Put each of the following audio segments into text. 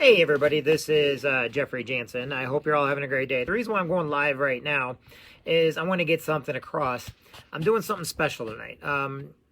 Hey everybody, this is Jeffrey Jansen. I hope you're all having a great day. The reason why I'm going live right now is I want to get something across. I'm doing something special tonight.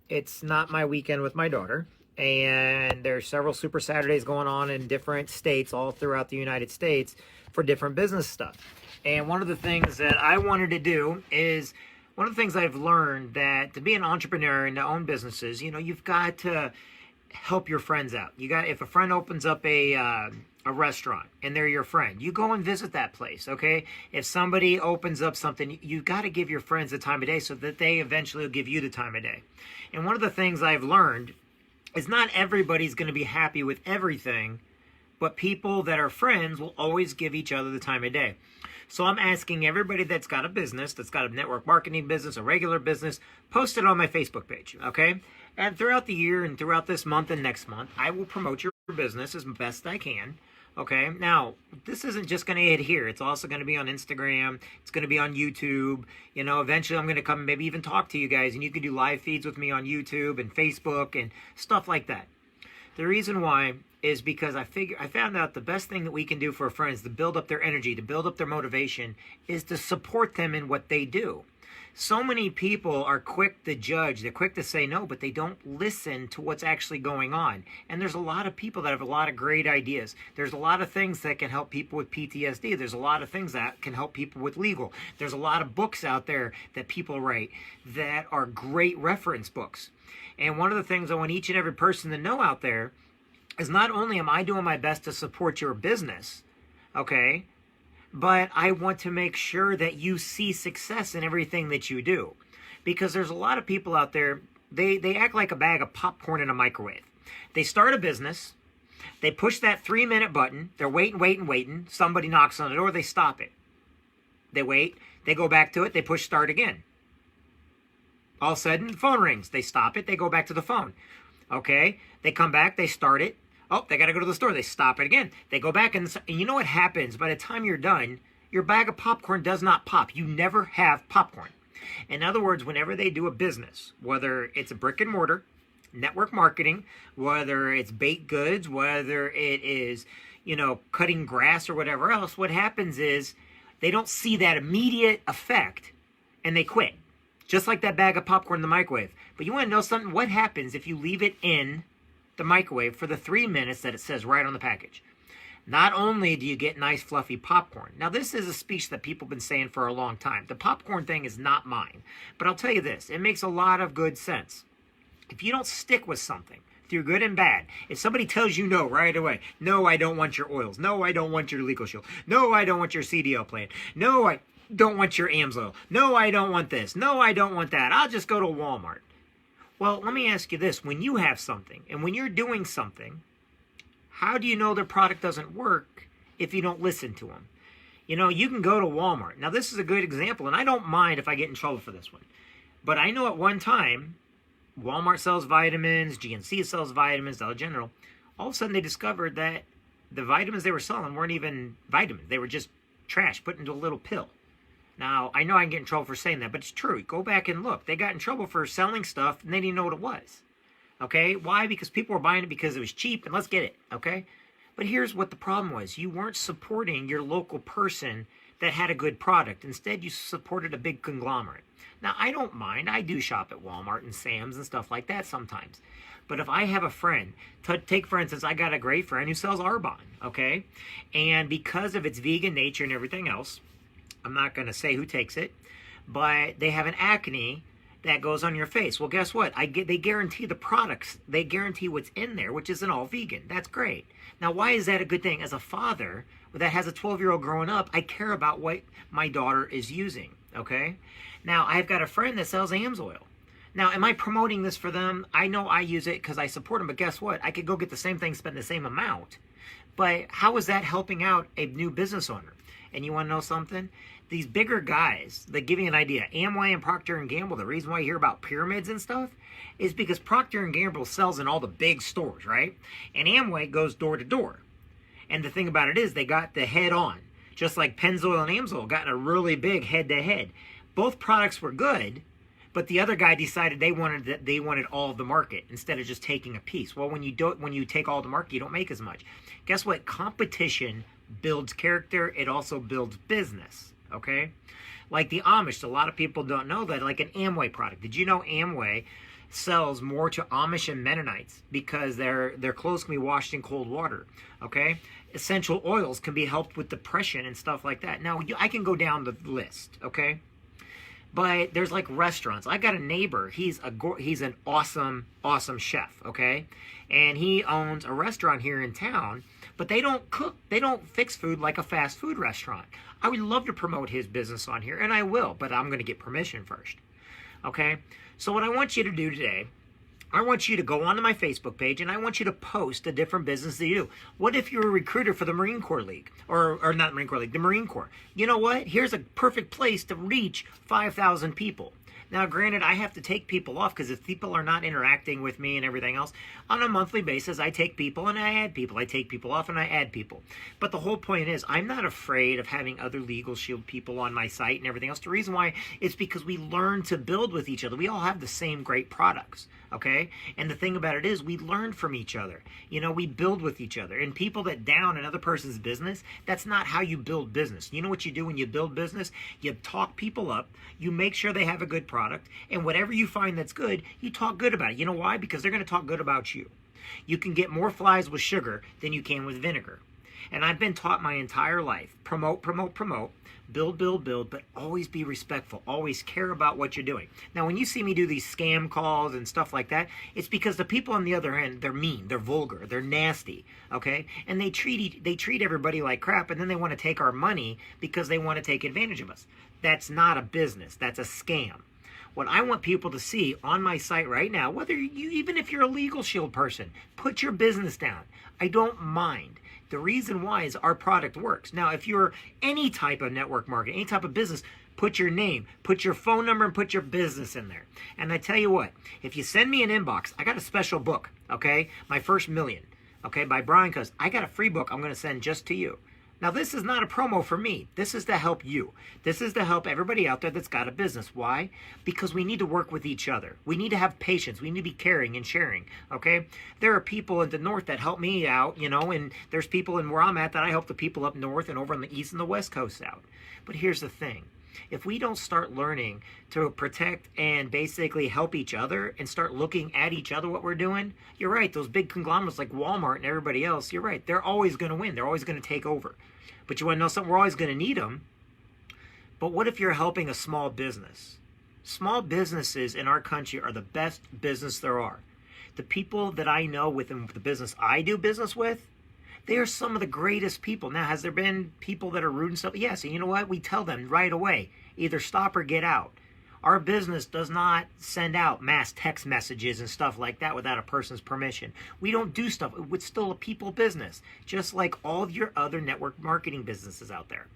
It's not my weekend with my daughter, and there's several Super Saturdays going on in different states all throughout the United States for different business stuff. And one of the things that I wanted to do is, one of the things I've learned that to be an entrepreneur and to own businesses, you've got to help your friends out. If a friend opens up a restaurant and they're your friend, you go and visit that place, okay? If somebody opens up something, you got to give your friends the time of day so that they eventually will give you the time of day. And one of the things I've learned is not everybody's going to be happy with everything, but people that are friends will always give each other the time of day. So I'm asking everybody that's got a business, that's got a network marketing business, a regular business, post it on my Facebook page, okay? And throughout the year and throughout this month and next month, I will promote your business as best I can, okay? Now, this isn't just going to hit here. It's also going to be on Instagram. It's going to be on YouTube. Eventually I'm going to come and maybe even talk to you guys, and you can do live feeds with me on YouTube and Facebook and stuff like that. The reason why is because I found out the best thing that we can do for our friends to build up their energy, to build up their motivation, is to support them in what they do. So many people are quick to judge, they're quick to say no, but they don't listen to what's actually going on. And there's a lot of people that have a lot of great ideas. There's a lot of things that can help people with PTSD. There's a lot of things that can help people with legal. There's a lot of books out there that people write that are great reference books. And one of the things I want each and every person to know out there is not only am I doing my best to support your business, okay, but I want to make sure that you see success in everything that you do. Because there's a lot of people out there, they act like a bag of popcorn in a microwave. They start a business, they push that 3-minute button, they're waiting, somebody knocks on the door, they stop it. They wait, they go back to it, they push start again. All of a sudden, the phone rings, they stop it, they go back to the phone. Okay, they come back, they start it. Oh, they got to go to the store. They stop it again. They go back, and you know what happens? By the time you're done, your bag of popcorn does not pop. You never have popcorn. In other words, whenever they do a business, whether it's a brick and mortar, network marketing, whether it's baked goods, whether it is, cutting grass or whatever else, what happens is they don't see that immediate effect, and they quit. Just like that bag of popcorn in the microwave. But you want to know something? What happens if you leave it in the microwave for the 3 minutes that it says right on the package? Not only do you get nice fluffy popcorn. Now, this is a speech that people have been saying for a long time. The popcorn thing is not mine. But I'll tell you this, it makes a lot of good sense. If you don't stick with something, through good and bad, if somebody tells you no right away, no, I don't want your oils. No, I don't want your legal shield. No, I don't want your CDL plan. No, I don't want your AMS oil. No, I don't want this. No, I don't want that. I'll just go to Walmart. Well, let me ask you this. When you have something and when you're doing something, how do you know their product doesn't work if you don't listen to them? You can go to Walmart. Now, this is a good example, and I don't mind if I get in trouble for this one. But I know at one time, Walmart sells vitamins, GNC sells vitamins, Dollar General. All of a sudden, they discovered that the vitamins they were selling weren't even vitamins. They were just trash put into a little pill. Now, I know I can get in trouble for saying that, but it's true. Go back and look. They got in trouble for selling stuff, and they didn't know what it was. Okay? Why? Because people were buying it because it was cheap, and let's get it. Okay? But here's what the problem was. You weren't supporting your local person that had a good product. Instead, you supported a big conglomerate. Now, I don't mind. I do shop at Walmart and Sam's and stuff like that sometimes. But if I have a friend, take for instance, I got a great friend who sells Arbonne, okay? And because of its vegan nature and everything else, I'm not going to say who takes it, but they have an acne that goes on your face. Well, guess what? They guarantee the products. They guarantee what's in there, which isn't all vegan. That's great. Now, why is that a good thing? As a father that has a 12-year-old growing up, I care about what my daughter is using, okay? Now, I've got a friend that sells AMS oil. Now, am I promoting this for them? I know I use it because I support them, but guess what? I could go get the same thing, spend the same amount. But how is that helping out a new business owner? And you want to know something? These bigger guys, they give you an idea. Amway and Procter & Gamble, the reason why you hear about pyramids and stuff is because Procter & Gamble sells in all the big stores, right? And Amway goes door to door. And the thing about it is they got the head on. Just like Pennzoil and Amsoil got a really big head-to-head. Both products were good, But the other guy decided they wanted all of the market instead of just taking a piece. Well, when you take all the market, you don't make as much. Guess what? Competition builds character. It also builds business. Okay, like the Amish. A lot of people don't know that. Like an Amway product. Did you know Amway sells more to Amish and Mennonites because their clothes can be washed in cold water? Okay, essential oils can be helped with depression and stuff like that. Now I can go down the list. Okay. But there's like restaurants. I got a neighbor. He's an awesome chef, okay? And he owns a restaurant here in town, but they don't cook. They don't fix food like a fast food restaurant. I would love to promote his business on here, and I will, but I'm going to get permission first, okay? So what I want you to do today, I want you to go onto my Facebook page, and I want you to post a different business that you do. What if you're a recruiter for the Marine Corps League? Or not Marine Corps League, the Marine Corps. You know what? Here's a perfect place to reach 5,000 people. Now, granted, I have to take people off because if people are not interacting with me and everything else, on a monthly basis, I take people and I add people. I take people off and I add people. But the whole point is, I'm not afraid of having other Legal Shield people on my site and everything else. The reason why is because we learn to build with each other. We all have the same great products, okay? And the thing about it is, we learn from each other. You know, we build with each other. And people that down another person's business, that's not how you build business. You know what you do when you build business? You talk people up. You make sure they have a good product, and whatever you find that's good, you talk good about it. You know why? Because they're going to talk good about you. You can get more flies with sugar than you can with vinegar. And I've been taught my entire life, promote, build, but always be respectful. Always care about what you're doing. Now, when you see me do these scam calls and stuff like that, it's because the people on the other end, they're mean, they're vulgar, they're nasty, okay? And they treat everybody like crap, and then they want to take our money because they want to take advantage of us. That's not a business. That's a scam. What I want people to see on my site right now, even if you're a Legal Shield person, put your business down. I don't mind. The reason why is our product works. Now, if you're any type of network marketing, any type of business, put your name, put your phone number, and put your business in there. And I tell you what, if you send me an inbox, I got a special book, okay? My First Million, okay, by Brian Cuz. I got a free book I'm going to send just to you. Now, this is not a promo for me. This is to help you. This is to help everybody out there that's got a business. Why? Because we need to work with each other. We need to have patience. We need to be caring and sharing, okay? There are people in the north that help me out, you know, and there's people in where I'm at that I help the people up north and over on the east and the west coast out. But here's the thing. If we don't start learning to protect and basically help each other and start looking at each other what we're doing, you're right, those big conglomerates like Walmart and everybody else, you're right, they're always going to win. They're always going to take over. But you want to know something? We're always going to need them. But what if you're helping a small business? Small businesses in our country are the best business there are. The people that I know within the business I do business with, they are some of the greatest people. Now, has there been people that are rude and stuff? Yes, and you know what? We tell them right away, either stop or get out. Our business does not send out mass text messages and stuff like that without a person's permission. We don't do stuff. It's still a people business, just like all of your other network marketing businesses out there.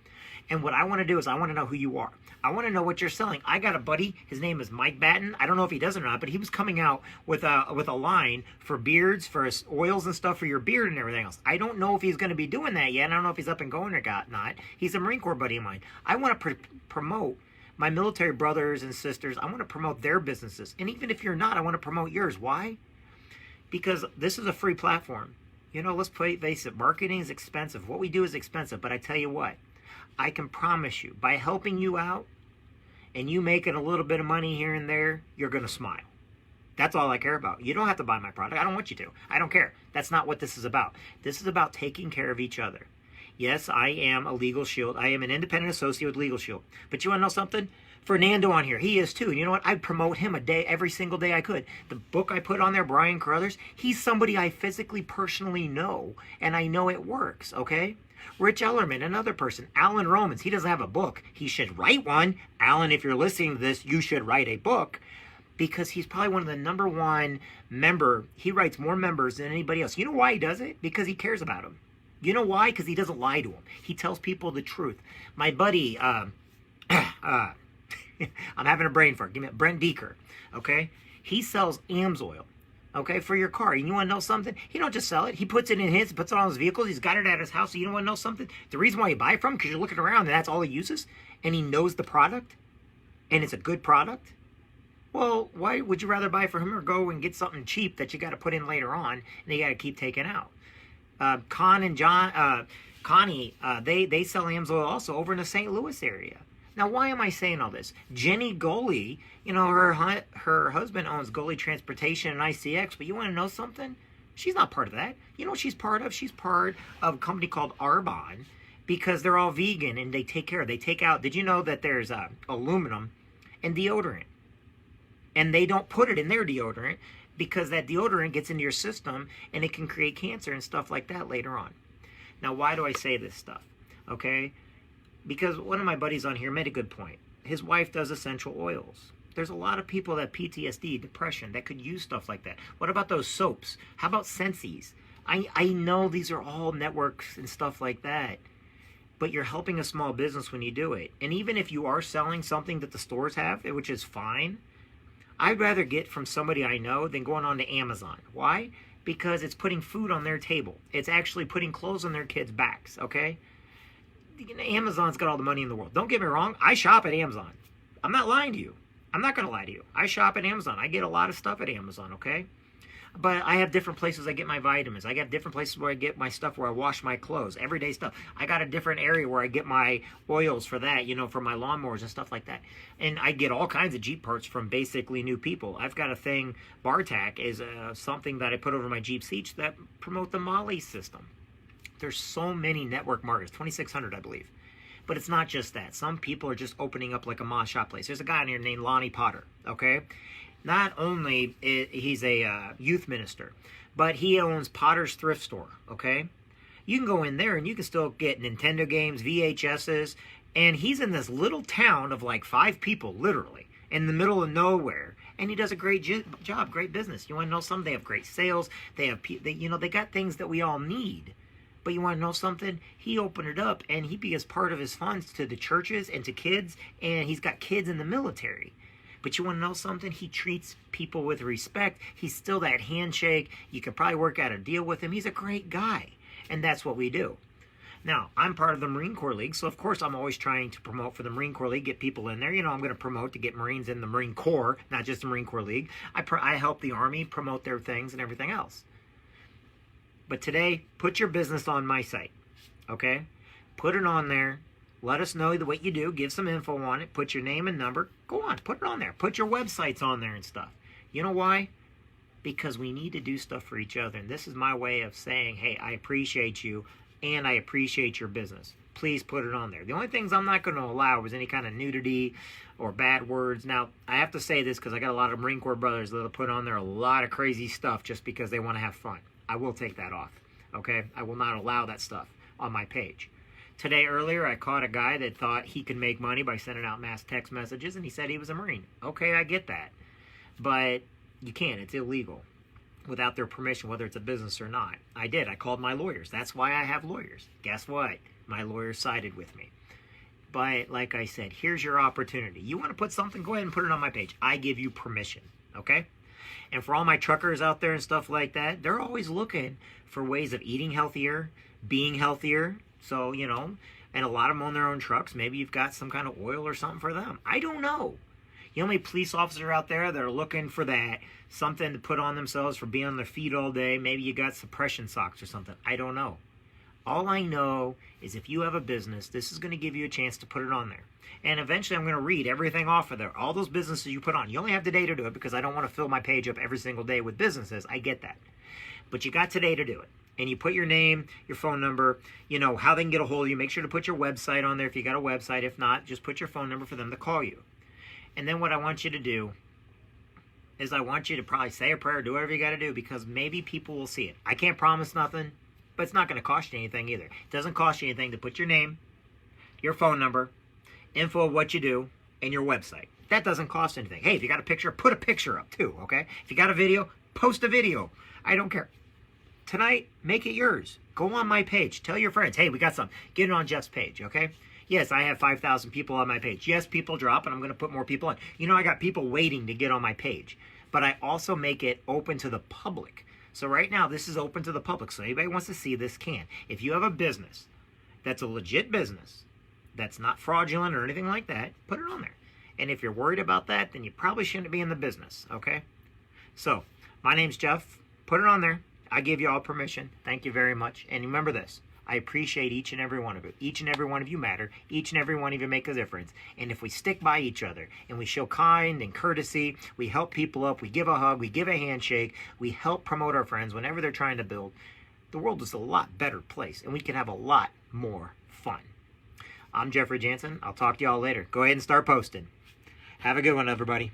And what I want to do is I want to know who you are. I want to know what you're selling. I got a buddy. His name is Mike Batten. I don't know if he does it or not, but he was coming out with a line for beards, for oils and stuff for your beard and everything else. I don't know if he's going to be doing that yet. I don't know if he's up and going or not. He's a Marine Corps buddy of mine. I want to promote my military brothers and sisters. I want to promote their businesses. And even if you're not, I want to promote yours. Why? Because this is a free platform. You know, let's face it, marketing is expensive. What we do is expensive, but I tell you what, I can promise you, by helping you out and you making a little bit of money here and there, you're going to smile. That's all I care about. You don't have to buy my product. I don't want you to. I don't care. That's not what this is about. This is about taking care of each other. Yes, I am a Legal Shield. I am an independent associate with Legal Shield. But you want to know something? Fernando on here, he is too. And you know what? I'd promote him every single day I could. The book I put on there, Brian Carruthers, he's somebody I physically, personally know, and I know it works, okay? Rich Ellerman, another person. Alan Romans, he doesn't have a book. He should write one. Alan, if you're listening to this, you should write a book, because he's probably one of the #1 member. He writes more members than anybody else. You know why he does it? Because he cares about them. You know why? Because he doesn't lie to them. He tells people the truth. My buddy, I'm having a brain fart. Give me Brent Deeker, okay? He sells AMSOIL, okay, for your car. And you want to know something? He don't just sell it. He puts it in his, puts it on his vehicles. He's got it at his house. So you don't want to know something? The reason why you buy it from, because you're looking around and that's all he uses, and he knows the product, and it's a good product. Well, why would you rather buy from him or go and get something cheap that you got to put in later on and you got to keep taking out? Connie, they sell Amsoil also over in the St. Louis area. Now, why am I saying all this? Jenny Goley, her husband owns Goley Transportation and ICX, but you want to know something? She's not part of that. You know what she's part of? She's part of a company called Arbonne, because they're all vegan and they take care. They take out, did you know that there's aluminum in deodorant? And they don't put it in their deodorant because that deodorant gets into your system and it can create cancer and stuff like that later on. Now, why do I say this stuff? Okay? Because one of my buddies on here made a good point. His wife does essential oils. There's a lot of people that PTSD, depression, that could use stuff like that. What about those soaps? How about Sensi's? I know these are all networks and stuff like that, but you're helping a small business when you do it. And even if you are selling something that the stores have, which is fine, I'd rather get from somebody I know than going on to Amazon. Why? Because it's putting food on their table. It's actually putting clothes on their kids' backs, okay? Amazon's got all the money in the world. Don't get me wrong, I shop at Amazon. I'm not lying to you. I'm not going to lie to you. I shop at Amazon. I get a lot of stuff at Amazon, okay? But I have different places I get my vitamins. I got different places where I get my stuff where I wash my clothes, everyday stuff. I got a different area where I get my oils for that, for my lawnmowers and stuff like that. And I get all kinds of Jeep parts from basically new people. I've got a thing, Bartac is something that I put over my Jeep seats that promote the Molly system. There's so many network markets, 2,600 I believe. But it's not just that. Some people are just opening up like a Ma shop place. There's a guy in here named Lonnie Potter, okay? Not only he's a youth minister, but he owns Potter's Thrift Store, okay? You can go in there and you can still get Nintendo games, VHSs, and he's in this little town of like 5 people, literally, in the middle of nowhere. And he does a great job, great business. You want to know something? They have great sales. They have, they got things that we all need. But you want to know something? He opened it up, and he gives part of his funds to the churches and to kids, and he's got kids in the military. But you want to know something? He treats people with respect. He's still that handshake. You could probably work out a deal with him. He's a great guy, and that's what we do. Now, I'm part of the Marine Corps League, so of course I'm always trying to promote for the Marine Corps League, get people in there. I'm going to promote to get Marines in the Marine Corps, not just the Marine Corps League. I help the Army promote their things and everything else. But today, put your business on my site, okay? Put it on there. Let us know what you do. Give some info on it. Put your name and number. Go on, put it on there. Put your websites on there and stuff. You know why? Because we need to do stuff for each other. And this is my way of saying, hey, I appreciate you and I appreciate your business. Please put it on there. The only things I'm not going to allow is any kind of nudity or bad words. Now, I have to say this because I got a lot of Marine Corps brothers that'll put on there a lot of crazy stuff just because they want to have fun. I will take that off, okay? I will not allow that stuff on my page. Today, earlier, I caught a guy that thought he could make money by sending out mass text messages, and he said he was a Marine. Okay, I get that. But you can't. It's illegal without their permission, whether it's a business or not. I did. I called my lawyers. That's why I have lawyers. Guess what? My lawyers sided with me. But like I said, here's your opportunity. You want to put something, go ahead and put it on my page. I give you permission, okay? And for all my truckers out there and stuff like that, they're always looking for ways of eating healthier, being healthier. So, and a lot of them own their own trucks. Maybe you've got some kind of oil or something for them. I don't know. You know how many police officers out there that are looking for that, something to put on themselves for being on their feet all day? Maybe you got suppression socks or something. I don't know. All I know is if you have a business, this is going to give you a chance to put it on there. And eventually I'm going to read everything off of there. All those businesses you put on. You only have the day to do it because I don't want to fill my page up every single day with businesses. I get that. But you got today to do it. And you put your name, your phone number, how they can get a hold of you. Make sure to put your website on there if you got a website. If not, just put your phone number for them to call you. And then what I want you to do is I want you to probably say a prayer, do whatever you got to do, because maybe people will see it. I can't promise nothing, but it's not going to cost you anything either. It doesn't cost you anything to put your name, your phone number, info of what you do, and your website. That doesn't cost anything. Hey, if you got a picture, put a picture up too, okay? If you got a video, post a video. I don't care. Tonight, make it yours. Go on my page. Tell your friends, hey, we got something. Get it on Jeff's page, okay? Yes, I have 5,000 people on my page. Yes, people drop, and I'm going to put more people on. I got people waiting to get on my page. But I also make it open to the public. So right now, this is open to the public. So anybody wants to see this can. If you have a business that's a legit business, that's not fraudulent or anything like that, put it on there. And if you're worried about that, then you probably shouldn't be in the business, okay? So, my name's Jeff. Put it on there. I give you all permission. Thank you very much. And remember this. I appreciate each and every one of you. Each and every one of you matter. Each and every one of you make a difference. And if we stick by each other and we show kind and courtesy, we help people up, we give a hug, we give a handshake, we help promote our friends whenever they're trying to build, the world is a lot better place and we can have a lot more fun. I'm Jeffrey Jansen. I'll talk to y'all later. Go ahead and start posting. Have a good one, everybody.